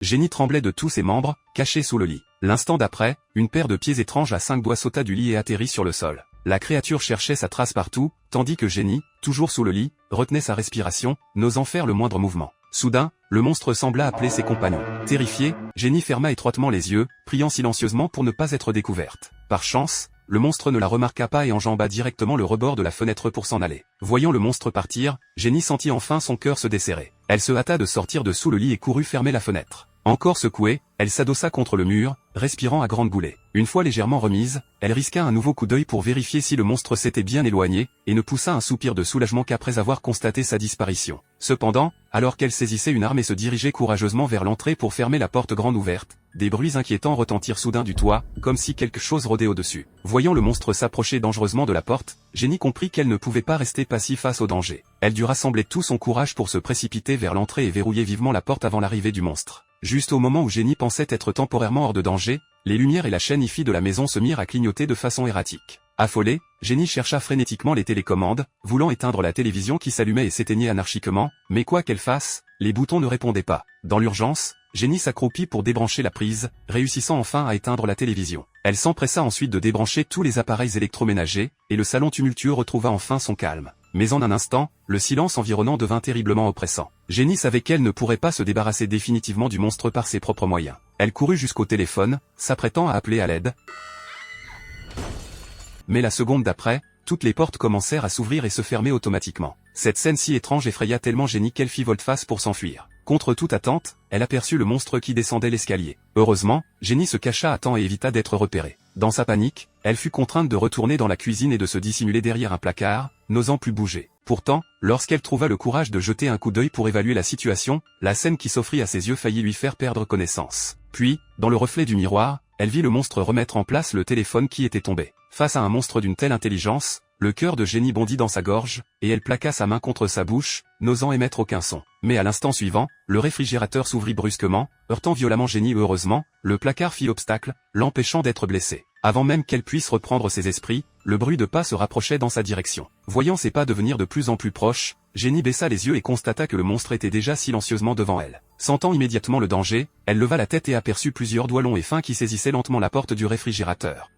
Jenny tremblait de tous ses membres, cachée sous le lit. L'instant d'après, une paire de pieds étranges à 5 doigts sauta du lit et atterrit sur le sol. La créature cherchait sa trace partout, tandis que Jenny, toujours sous le lit, retenait sa respiration, n'osant faire le moindre mouvement. Soudain, le monstre sembla appeler ses compagnons. Terrifiée, Jenny ferma étroitement les yeux, priant silencieusement pour ne pas être découverte. Par chance, le monstre ne la remarqua pas et enjamba directement le rebord de la fenêtre pour s'en aller. Voyant le monstre partir, Jenny sentit enfin son cœur se desserrer. Elle se hâta de sortir de sous le lit et courut fermer la fenêtre. Encore secouée, elle s'adossa contre le mur, respirant à grandes goulées. Une fois légèrement remise, elle risqua un nouveau coup d'œil pour vérifier si le monstre s'était bien éloigné, et ne poussa un soupir de soulagement qu'après avoir constaté sa disparition. Cependant, alors qu'elle saisissait une arme et se dirigeait courageusement vers l'entrée pour fermer la porte grande ouverte, des bruits inquiétants retentirent soudain du toit, comme si quelque chose rôdait au-dessus. Voyant le monstre s'approcher dangereusement de la porte, Jenny comprit qu'elle ne pouvait pas rester passive face au danger. Elle dut rassembler tout son courage pour se précipiter vers l'entrée et verrouiller vivement la porte avant l'arrivée du monstre. Juste au moment où Jenny pensait être temporairement hors de danger, les lumières et la chaîne Hi-Fi de la maison se mirent à clignoter de façon erratique. Affolée, Jenny chercha frénétiquement les télécommandes, voulant éteindre la télévision qui s'allumait et s'éteignait anarchiquement, mais quoi qu'elle fasse, les boutons ne répondaient pas. Dans l'urgence, Jenny s'accroupit pour débrancher la prise, réussissant enfin à éteindre la télévision. Elle s'empressa ensuite de débrancher tous les appareils électroménagers, et le salon tumultueux retrouva enfin son calme. Mais en un instant, le silence environnant devint terriblement oppressant. Jenny savait qu'elle ne pourrait pas se débarrasser définitivement du monstre par ses propres moyens. Elle courut jusqu'au téléphone, s'apprêtant à appeler à l'aide. Mais la seconde d'après, toutes les portes commencèrent à s'ouvrir et se fermer automatiquement. Cette scène si étrange effraya tellement Jenny qu'elle fit volte-face pour s'enfuir. Contre toute attente, elle aperçut le monstre qui descendait l'escalier. Heureusement, Jenny se cacha à temps et évita d'être repérée. Dans sa panique, elle fut contrainte de retourner dans la cuisine et de se dissimuler derrière un placard, n'osant plus bouger. Pourtant, lorsqu'elle trouva le courage de jeter un coup d'œil pour évaluer la situation, la scène qui s'offrit à ses yeux faillit lui faire perdre connaissance. Puis, dans le reflet du miroir, elle vit le monstre remettre en place le téléphone qui était tombé. Face à un monstre d'une telle intelligence, le cœur de Jenny bondit dans sa gorge, et elle plaqua sa main contre sa bouche, n'osant émettre aucun son. Mais à l'instant suivant, le réfrigérateur s'ouvrit brusquement, heurtant violemment Jenny. Heureusement, le placard fit obstacle, l'empêchant d'être blessée. Avant même qu'elle puisse reprendre ses esprits, le bruit de pas se rapprochait dans sa direction. Voyant ses pas devenir de plus en plus proches, Jenny baissa les yeux et constata que le monstre était déjà silencieusement devant elle. Sentant immédiatement le danger, elle leva la tête et aperçut plusieurs doigts longs et fins qui saisissaient lentement la porte du réfrigérateur.